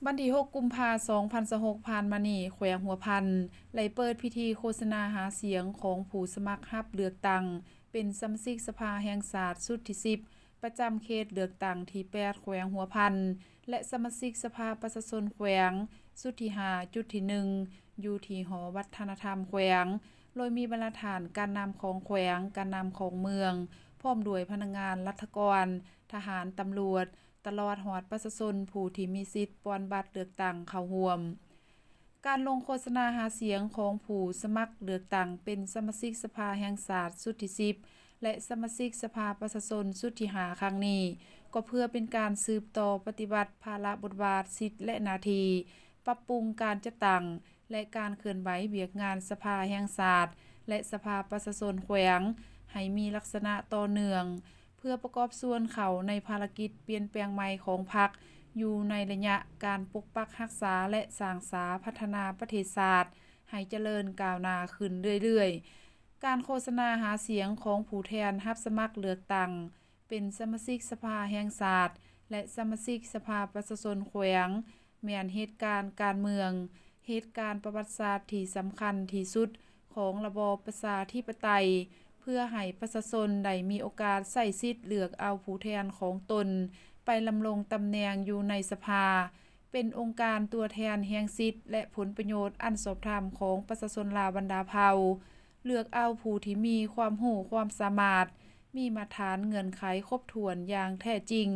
วันที่6กุมภาพันธ์2026ผ่านมานี่แขวงหัวพันได้เปิดพิธีโฆษณาหาเสียงของผู้สมัครรับเลือกตั้งเป็นสมาชิกสภาแห่งชาติชุดที่10ประจำเขตเลือกตั้งที่8แขวงหัวพันและสมาชิกสภาประชาชนแขวงชุดที่5จุดที่1อยู่ที่หอวัฒนธรรมแขวงโดยมีบรรณาธิการการนำของแขวงการนำของเมืองพร้อมด้วยพนักงานรัฐกรทหารตำรวจตลอดฮอดประชาชนผู้ที่มีสิทธิ์ปอนบัตรเลือกตั้งเข้าร่วมการลงโฆษณาหาเสียงของผู้สมัครเลือกตั้งเป็นสมาชิกสภาแห่งชาติชุดที่10และสมาชิกสภาประชาชนชุดที่5ครั้งนี้ก็เพื่อเป็นการสืบต่อปฏิบัติภาระบทบาทสิทธิและหน้าที่ปรับปรุงการจัดตั้งและการเคลื่อนไหวเวียกงานสภาแห่งชาติและสภาประชาชนแขวงให้มีลักษณะต่อเนื่องเพื่อประกอบส่วนเขาในภารกิจเปลี่ยนแปลงใหม่ของพรรคอยู่ในระยะการปกปักรักษาและสร้างสาพัฒนาประเทศชาติให้เจริญก้าวหน้าขึ้นเรื่อยๆการโฆษณาหาเสียงของผู้แทนรับสมัครเลือกตั้งเป็นสมาชิกสภาแห่งชาติและสมาชิกสภาประชาชนแขวงแม่นเหตุการณ์การเมืองเหตุการณ์ประวัติศาสตร์ที่สำคัญที่สุดของระบอบประชาธิปไตยเพื่อให้ประชาชนได้มีโอกาสใช้สิทธิ์เลือกเอาผู้แทนของตนไปดำรงตำแหน่งอยู่ในสภาเป็นองค์การตัวแทนแห่งสิทธิ์และผลประโยชน์อันชอบธรรมของประชาชนลาวบรรดาเผ่าเลือกเอาผู้ที่มีความรู้ความสามารถมีมาตรฐานเงื่อนไขครบถ้วนอย่างแท้จริง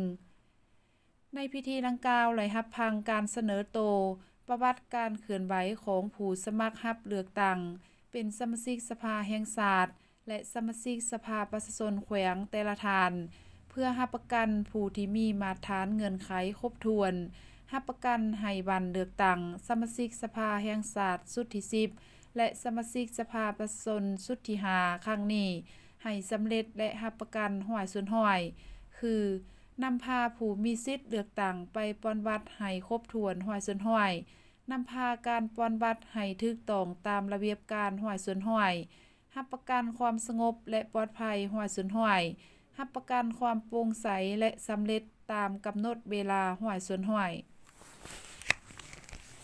ในพิธีดังกล่าวได้รับฟังการเสนอโตวประวัติการเคลื่อนไหวของผู้สมัครรับเลือกตั้งเป็นสมาชิกสภาแห่งชาติและสมาชิกสภาประชาชนแขวงแต่ละท่านเพื่อรับประกันผู้ที่มีมาตรฐานเงื่อนไขครบถ้วนรับประกันให้วันเลือกตั้งสมาชิกสภาแห่งชาติชุดที่10และสมาชิกสภาประชาชนชุดที่5ครั้งนี้ให้สำเร็จและรับประกันร้อยส่วนร้อยคือนำพาผู้มีสิทธิ์เลือกตั้งไปปอนบัตรให้ครบถ้วนร้อยส่วนร้อยนำพาการปอนบัตรให้ถูกต้องตามระเบียบการร้อยส่วนร้อยรับประกันความสงบและปลอดภัยร้อยส่วนร้อยรับประกันความโปร่งใสและสำเร็จตามกำหนดเวลาร้อยส่วนร้อย